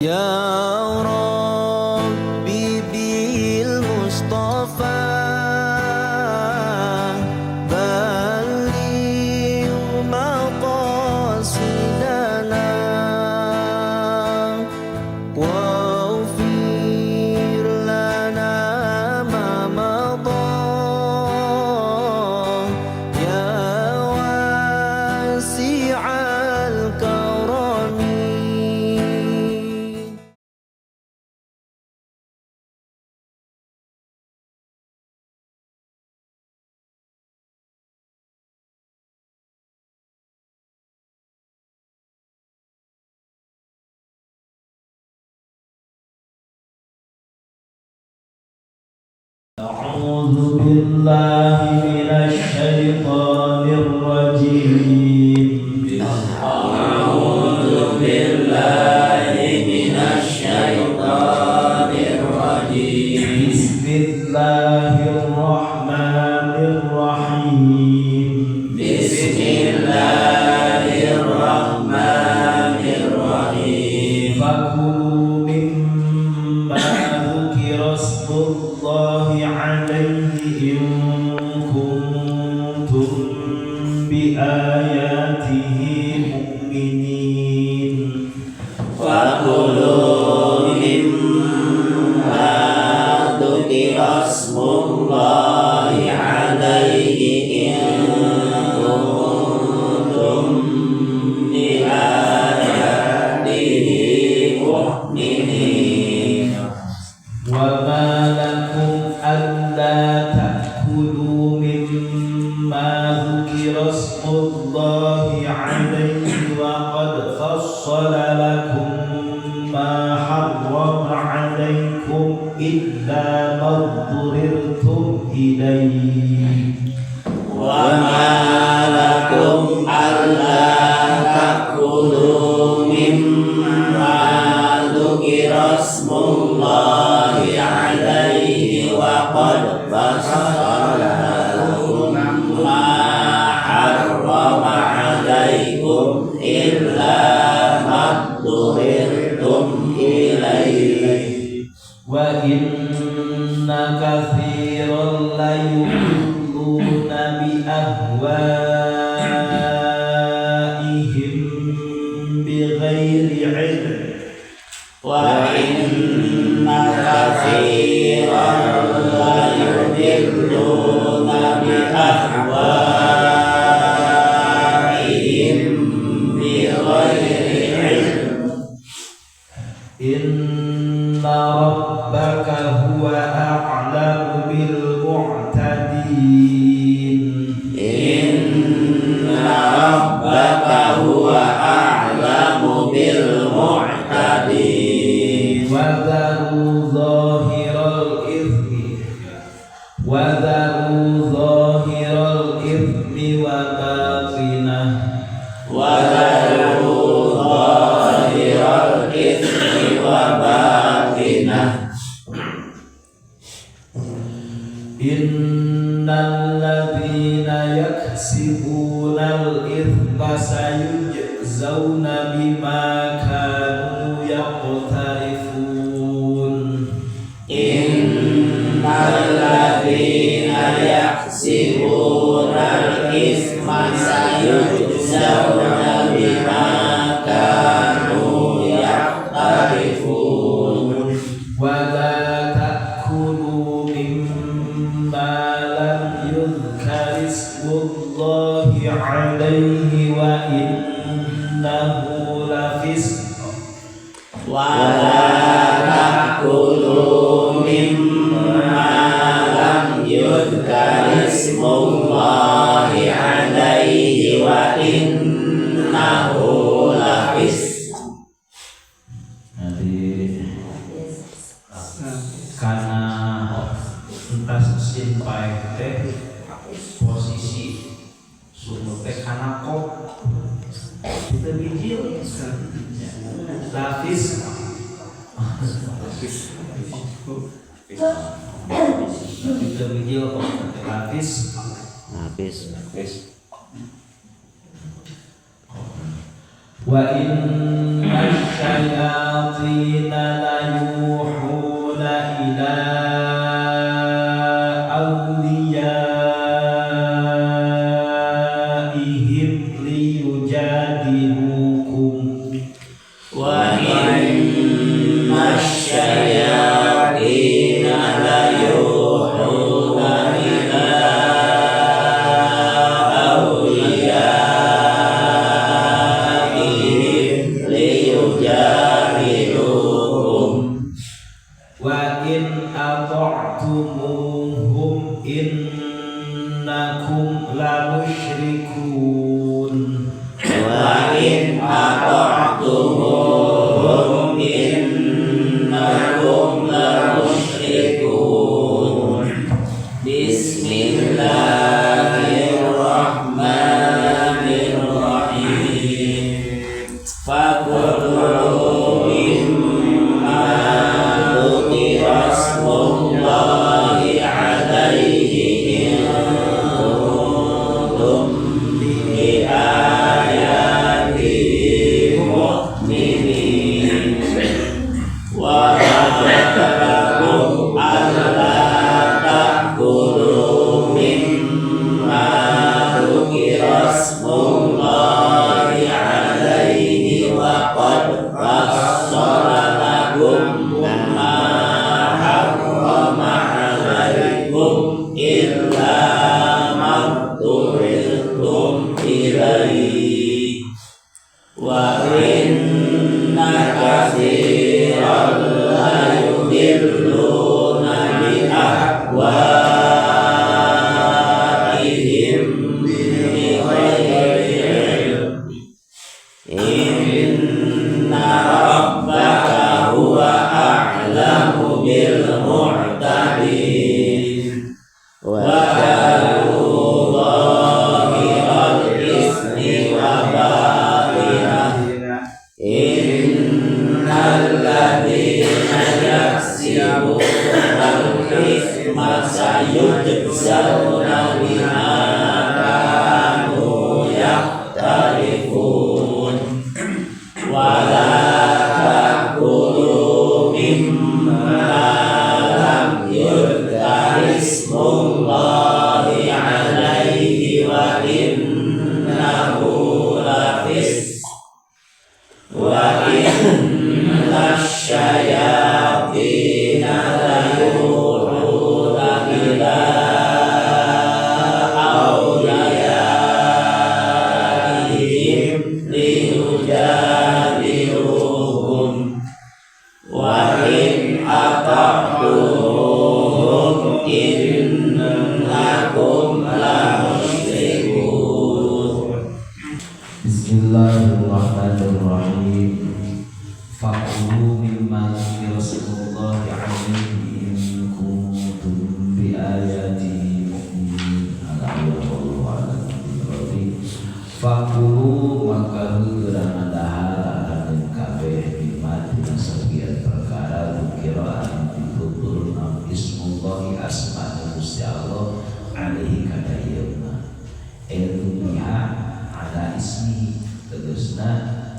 Ya Rabbi bil Mustafa balligh maqasidana waghfir lana ma madha ya wasi'al karami. أعوذ بالله من الشيطان الرجيم. أعوذ بالله من الشيطان الرجيم. بسم الله الرحمن الرحيم. بسم الله الرحمن الرحيم. فكلوا مما ذكر اسم الله عليه إن كنتم بآياته مؤمنين. فكلوا مما ذكر اسم الله عليه إن كنتم بآياته مؤمنين. وما لكم ألا تأكلوا مما ذكر اسم الله عليه وقد فصل لكم ما حرم عليكم إلا ما اضطررتم إليه. وما لكم ألا تأكلوا مما ذكر اسم الله عليه وقد فصل لكم ما حرم عليكم إلا ما اضطررتم إليه. وإن كثيرا ليضلون بأهوائهم بغير علم. وإن كثيرا ليضلون بأهوائهم بغير علم. إن ربك هو أعلم بالمعتدين. إن ربك هو أعلم بالمعتدين. وذروا ظاهر الإثم وباطنه. وذروا ظاهر الإثم وباطنه. إن الذين يكسبون الإثم سيجزون بما كانوا يقترفون. إن الذين يكسبون الإثم سيجزون بما كانوا يقترفون. ولا تأكلوا مما لم يذكر اسم الله عليه وإنه لفسق. ولا تأكلوا مما لم يذكر اسم الله عليه وإنه لفسق. Karena entas simpai teh posisi sumur teh kana kok kita bijil lapis kita bijil kok lapis wa inna الشياطين ليوحون إلى أوليائهم ليجادلوكم وإن الشياطين ليوحون إلى أوليائهم ليجادلوكم وإن أطعتموهم إنكم لمشركون وإن أطعتموهم إنكم لمشركون بسم الله الرحمن الرحيم فكلوا مما ذكر اسم الله عليه إن كنتم بآياته مؤمنين وما لكم ألا تأكلوا مما ذكر اسم الله عليه وقد فصل لكم ما حرم عليكم إلا ما اضطررتم إليه وإن كثيرا ليضلون بأهوائهم بغير علم إن ربك هو أعلم بالمعتدين وكانوا ظاهر الإثم وباطنه إن الذين يكسبون الإثم سيجزون بما كانوا يقترفون ولا تأكلوا مما لم يذكر اسم الله عليه وإنه لفسق وإن الشياطين ليوحون إلى أوليائهم ليجادلوكم وإن أطعتموهم إنكم لمشركون Bismillahirrahmanirrahim. Fakulu mimma dzikra rasulullahi alaihi in kuntum bi ayatihi mu'minin. Allahu a'lam bishawab. Fakulu maka heurang dahar dan kabeh mimma dina sagian perkara dzikra anu ditutur nam ismullahi asma Gusti Allah alaihi kana yeuna. Ilmiha ada ismi tegasna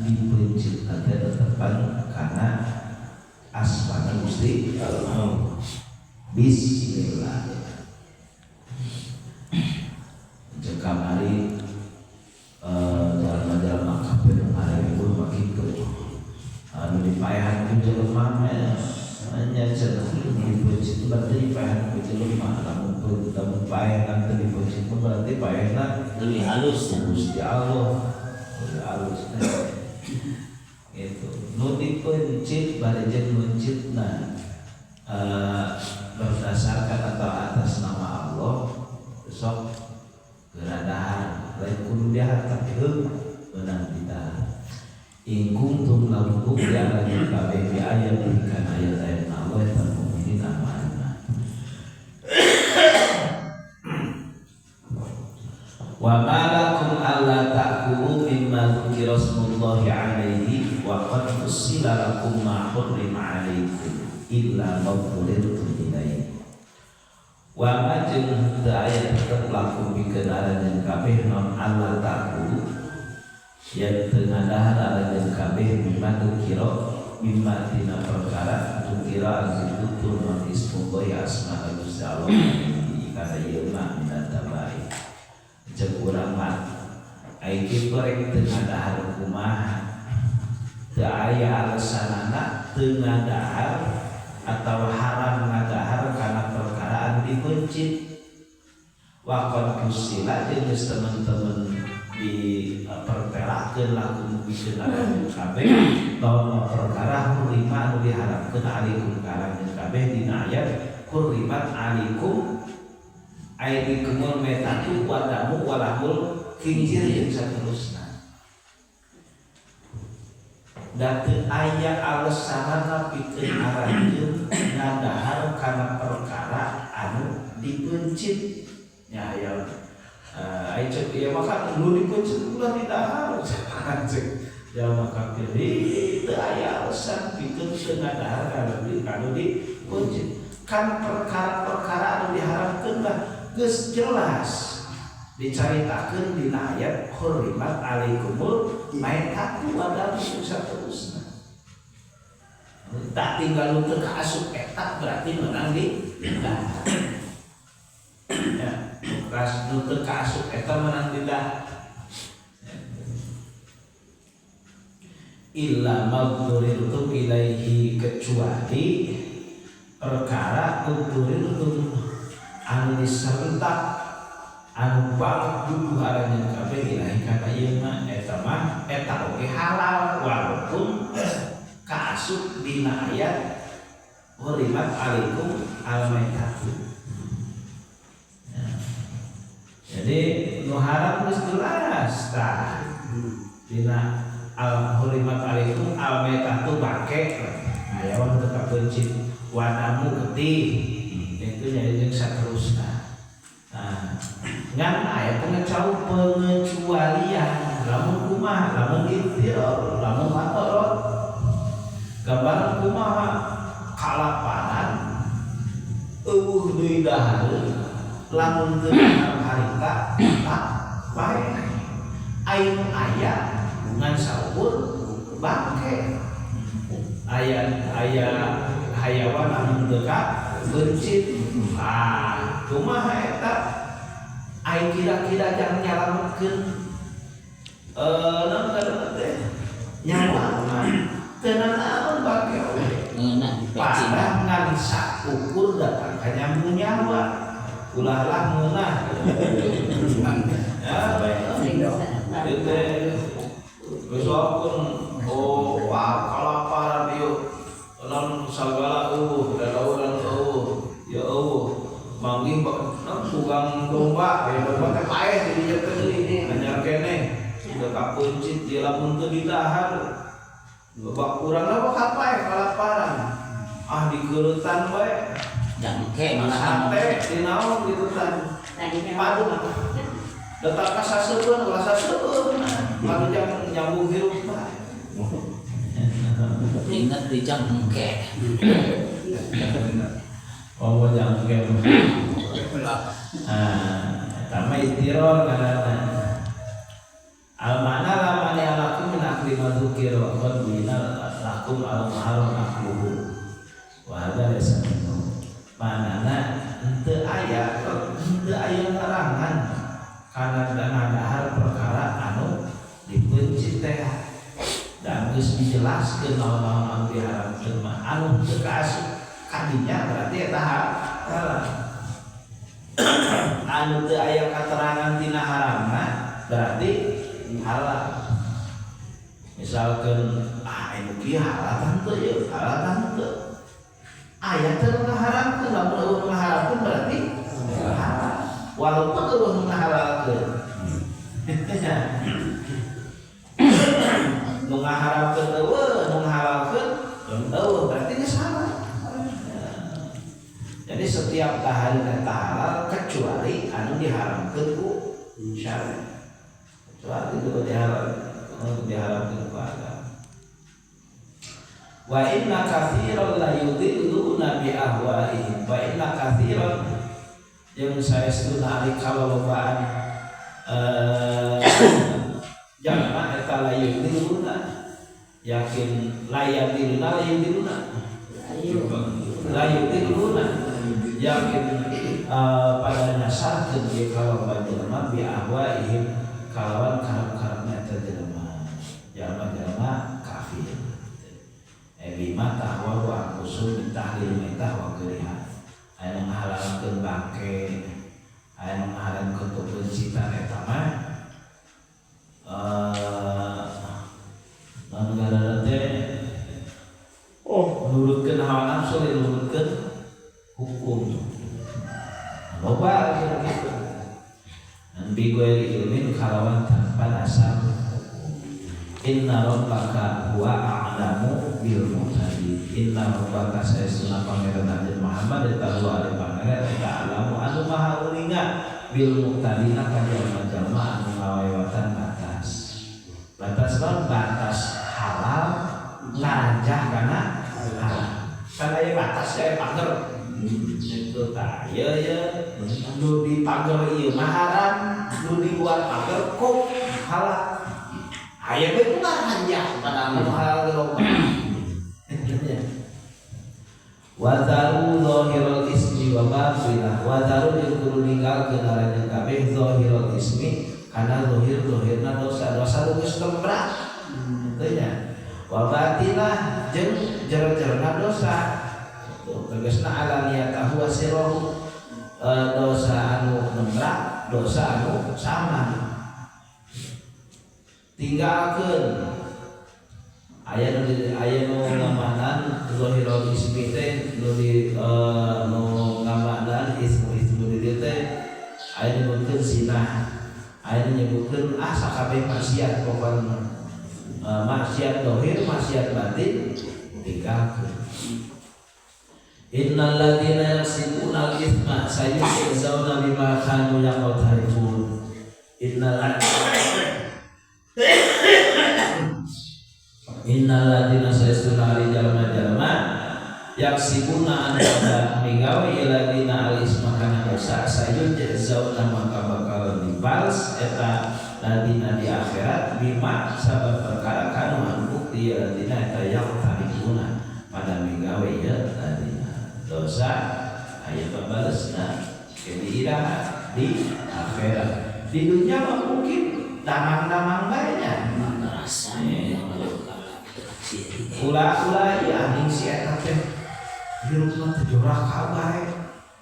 dipencit nanti tetepan karena asmana Gusti Allah. Bismillah. Jika mari dalam kabeh hari pun makin ke anu dipayahan ke jelema hanya cenah dipencit berarti dipayahan ke jelema lamun payahan teh dipencit berarti payahna lebih halus Gusti Allah. Halus itu nu dipencit barejen mencitna berdasarkan atau atas nama Allah sok geradahan lain kudu diahar tapi menang kita ingkung lamun bukti ala kabeh bi ayat kan ayat ayat Allah dan mukminin amanah wa malakum alla ta'kulu mimma dzukira rasulullahi alaihi wa qad fussila lakum ma hurrima alaikum illa ma dhurrtum ilaihi wa ma jeung teu aya tetep lakum pikeun aranjeun kabeh non alla ta'kulu yang tengadahar alajan kabeh mimma tina perkara tukira al-zibutur matis mubay asma al-Gusti Allah kada yeuna minata baik cek urang mah aiki korek tengadahar kumaha teu aya alasanana teu ngadahar atau haram ngadahar kana perkara anu dibencit wakon kusila jeung geus teman-teman di pertelakeun lagu mubikeun alajan kabeh bahwa perkara hurima anu diharapkeun alikum kalangan kabeh dina ayat hurimat alikum aidikumul metatu wadamu walahul khinzir jeung saterusna da teu aya alasanana pikeun arajeun ngadahar kana perkara anu dibencit nya aya ai cek ieu maka nu dibencit ulah didahar cek ya maka pilih teu aya alasan pikeun teu ngadahar kana dibencit kan perkara-perkara anu diharamkeun mah geus jelas dicaritakeun dina ayat hurrimat alaikumul maitatu wa damu saterusna tak tinggal nu teu kaasup eta berarti meunang di ya kas nu teu kaasup eta meunang di illa maghduritum ilaihi kecuali perkara maghduritum anu diserentak anu balik duduh arajan kabeh ilahi kana ieu mah eta oge halal walaupun kaasup dina ayat hurimat alaikum al-maitatu. Jadi nu haram geus jelas tah dina al-hurimat alaikum al-maitatu bangke aya wan teu kabencit wadamu getih itu jadi jeung saterusna. Nah, ngan aya pengecualian lamun kumaha lamun ikhtiar lamun matorot gambaran kumaha kalapanan eueuh deui dahareun lamun teu harita tak bae aing aya ngan saur bangke aya hayawan anu teu bencit kumaha eta ai kira-kira jangan nyalametkeun naon ngaranna teh nyawa mah teu naon bangke ngeunah padahal ngan sakukur datang ka nyambung nyawa ulah ngeunah besokkeun kalaparan ieu lan sagala dadauran ya manggih tukang domba ya domba teh paeh dijiekeun deui anyar keneh teu kapencit di lamun teu didahar loba urangna bakal paeh kalaparan digeuretan bae jangke malah sate dinaon gitu tan padu datang ka saseueun ulah saseueun padu jang nyambung hirup bae ingat di jangke oh jangke sama istiroh karena al-mana lamani alakum min akli madhukir wa qad bina lakum al-maharum akluhu wa hadha laysa minhu manana henteu aya larangan kana dahar perkara anu dibeunci teh dan geus dijelaskeun naon-naon anu diharamkeun mah anu teu kaasup kadinya berarti eta halal anu teu aya katerangan tina haramna berarti halal misalkan anu kieu halal teu ye halal teu aya teu ngaharamkeun lamun eueuh ngaharamkeun berarti halal walaupun eueuh ngahalalkeun nu ngaharamkeun eueuh nu ngahalalkeun eueuh berarti geus halal. Jadi setiap tahan dan halal kecuali anu diharamkeun ku syariat. Kecuali itu diharamkeun ku agama. Wa inna katsiran la yudilluna bi ahwaihim. Wa inna katsiran yang saya seduna ari kalolobaan jangan eta layu diluna yakin layak diluna layu diluna yakin pada nyasarkeun ieu kalawan jelema bi ahwaihim kalawan karep-karepna eta jelema kafir bima tahwa wa kusul bitahlil mitah wa keriha aya ngahalalkeun bangke aya ngahalalkeun kebencitan eta mah negara teh nurutkeun hawa nafsu nurutkeun hukum loba gitu nabi goeri ilmin kalawan tanpa dasar inna rabbaka huwa a'lamu bil muhtadin inna rabbaka sayyidina pangeran Nabi Muhammad sallallahu alaihi pangeran ta'alamu anu maha uninga bil muhtadin ka jalma-jalma anu ngawewatan batas halal lanjah kana halal kana ieu batas kae pager itu tah ya nu di pager ieu mah haram nu dibuat pager kok halal aya bae ulah lanjah padahal halal loba wa taru zahirul ismi wa batinah wa taru kudu ninggalkeun aranjeun kabeh zahirul ismi kana zahir-zahirna dosa-dosa geus tembrah teu nya wa batinah jeung jero-jerona dosa tegasna alaniyatahu wa sirruhu dosa anu tembrah dosa anu sama tinggalkeun aya nu ngamanan zahirul ismi teh nu ngamanan ismu di dieu teh aya nyebutkeun zina aya nyebutkeun sakabeh maksiat pokona maksiat zahir maksiat batin tinggalkeun innal ladzina yaksibuna al-itsma sayujzauna bima kanu yaqtarifun innal ladzina sayastunari jalma-jalma yaksibuna anda migawi ladzina al-itsma kana dosa sayujzauna maka bakal dibalas eta ladzina di akhirat bima sabab perkara kanu anu bukti ladzina eta yaqtarifuna pada migawi ya ladzina dosa aya babalesna di akhirat di dunia mah mungkin damang-damang bae nya ulah ya anjing si eta teh hirupna teh joraka bae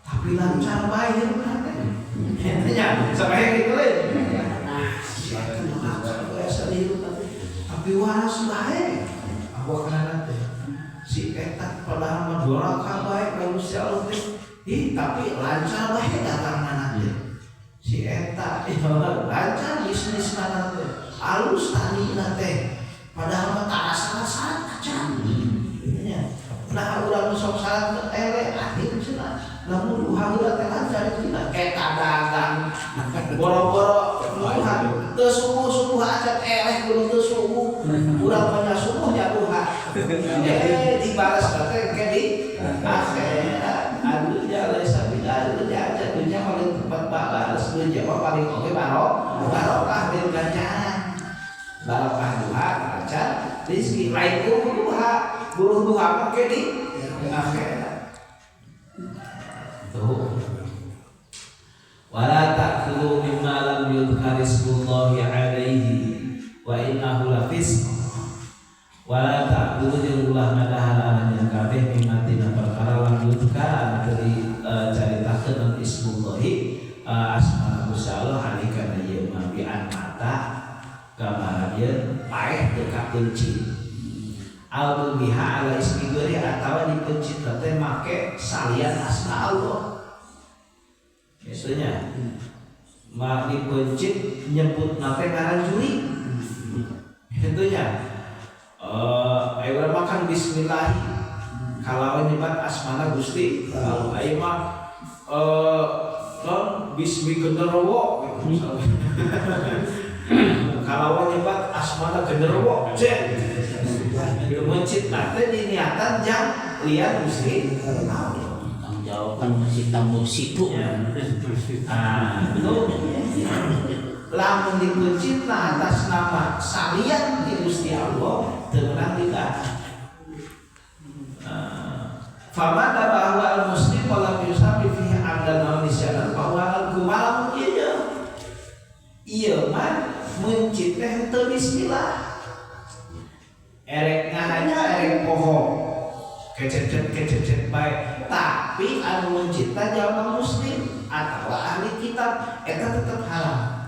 tapi lancar bae hirupna teh nya sampai kitu we si eta joraka bae hirupna teh tapi waras bae awakna teh si eta padahal mah joraka bae manusia Allah teh tapi lancar bae datangna teh si eta lancar bisnisna teh alus tanina teh padahal mah tak salah-salah acan nah urang sok salah eleh akhir cenah lamun duha urang teh lancar cenah eta dagang boro-boro duha teu subuh acan eleh kudu teu subuh urang mah subuh nya duha dibalas teh ke di akhirat aduh ya laisa bidah ya jatuhnya paling tempat balas dunya paling oge barokah di ganjaran barokah duha lancar rezeki lain buruh duha make di akhirat tuh wala ta'kulu mimma lam yudhkar ismullahi alaihi wa innahu lafisq wala ta'kulu jeung ulah ngadaharan jeung kabeh mimma tina perkara lam yudhkar dari caritakeun ismullahi asma Gusti Allah alika ieu mah bi'an mata gambaran ieu paeh teu kapencit al biha ala ismi geuri atawa dipencit teh make salian asma Allah biasanya mah dipencit nyebut nate ngaran juri tentunya ayo makan bismillah kalau nyebat asmana Gusti ayo mah non bismi genderuwo kalau nyebat asmana genderuwo cek mencit nate diniatan jang lihat Gusti tanggung jawab kan masih tanggung situ itu lamun dipencitna atas nama salian di Gusti Allah teu meunang ditahan. Famada bahwa al-muslim wala yusabi fihi amdan wa nisyanan bahwa al-kumalam ieu mah mencit teh teu bismillah. Erek ngahanya erek poho kecet bae, tapi anu mencit teh jalma muslim atawa ahli kitab eta tetep haram.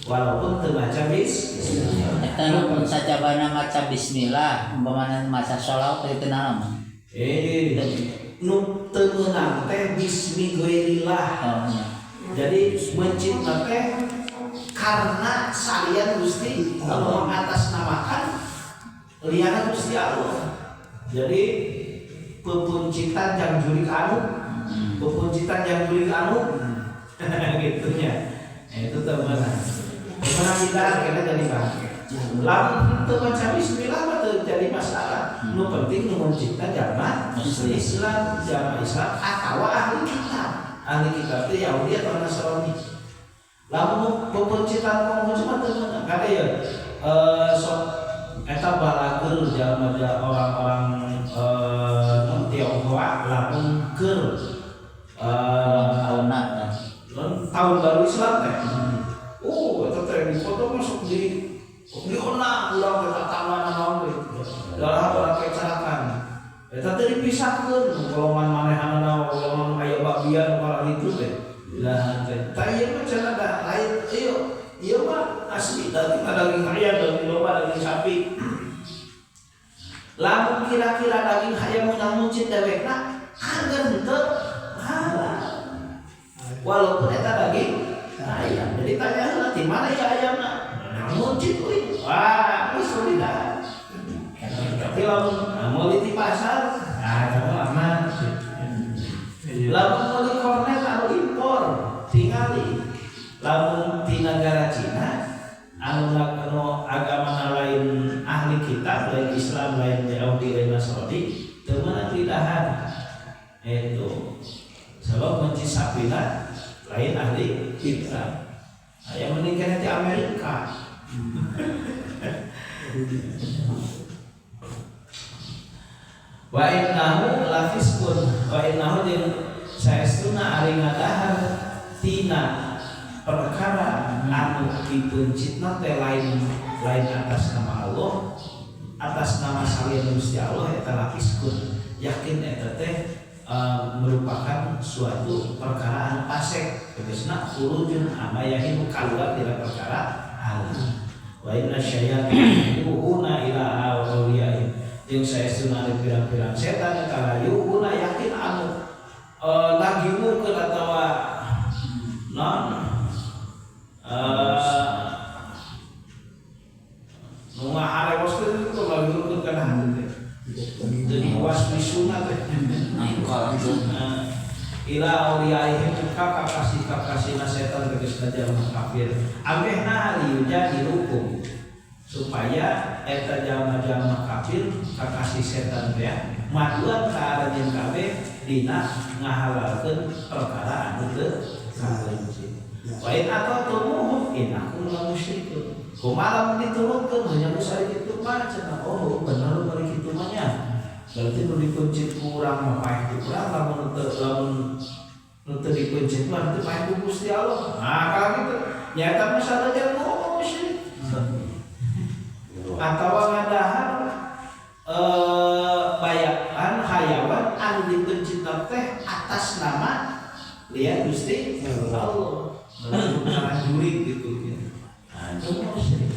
Walaupun teu maca bismillah. Eta nu sacabana maca bismillah, umpamana maca sholawat teh kenal mah. Nu teu meunang teh bismi ghairillah. Oh nya. Jadi mencipta teh karena salian Gusti Allah mengatasnamakan liana Gusti Allah. Jadi pepuncitan jang jurik anu, pepuncitan jang jurik anu, gitunya. Itu teman-teman. Mana kita kita jadi bangke. Lamun teu maca bismillah mah teu jadi masalah. Nu penting nu mencipta jamaah Islam, jamaah Islam atawa ahli kitab. Ahli kitab itu Yahudi atau Nasrani. Lamun pepuncitan Konghucu mah teu meunang. Kada ya sok eta balageun jalma orang-orang Tionghoa lamun keur tahun baru Islam teh. Eta teh di foto masuk di ona ulang ke tataman naon we. Dalah orang kecelakaan. Eta teh dipisahkeun golongan manehana golongan aya babian kala itu teh. Lah teh ieu mah cenah da lain ieu mah asli daging ayam, daging domba, daging sapi. Lamun kira-kira daging hayam mun muncit dewekna angger henteu halal. Walaupun eta daging ayam, jadi tanya lah di mana ya ayamnya? Muncit euy. Wah, geus sudah. Tapi lamun mau di pasar, kamu aman. Lamun mau di kornet anu impor, tingali. Lamun di negara Cina, anu agama lain ahli kitab, lain Islam, lain Yahudi, lain Nasrani, teu meunang ditahan. Itu sebab mencit sapina lain ahli kitab. Yang menikah di Amerika. Wa innahu lafiskun wa innahu jeung saestuna ari ngadahar tina perkara anu dipencitna teh lain atas nama Allah, atas nama salian Gusti Allah eta lafiskun. Yakin eta teh merupakan suatu perkara anu pasek, tegasna khurujun amma yahimu kaluar tina perkara halal. Wa inna syayatin yuhuna ila awliyaihim. Jeung saestuna ari pirang-pirang setan kala yuhuna yakin anu lagi mungkin atawa non nu ngaharewos teh lagi mungkin kana henteu. Jadi waswisuna teh ila auliyaihim kakasih setan tegasna jalma kafir amehna liyujadilukum supaya eta jalma kafir kakasih setan teh maduan ka arajeun kabeh dina ngahalalkeun perkara anu teu saeueut. Wa in atatuhum innakum lamusyrikun. Kumaha diturunkeun nya musari kitu mah cenah bener bari kitu mah nya. Berarti nu dipencit kurang mah paeh kurang lamun teu dipencit mah teu paeh ku Gusti Allah. Nah, kalau gitu nyata mah sadajan musyrik. Atawa ngadahar bayaan hayawan anu dipencit teh atas nama lian Gusti Allah. Menurut cara jurik gitu. Nah, itu musyrik.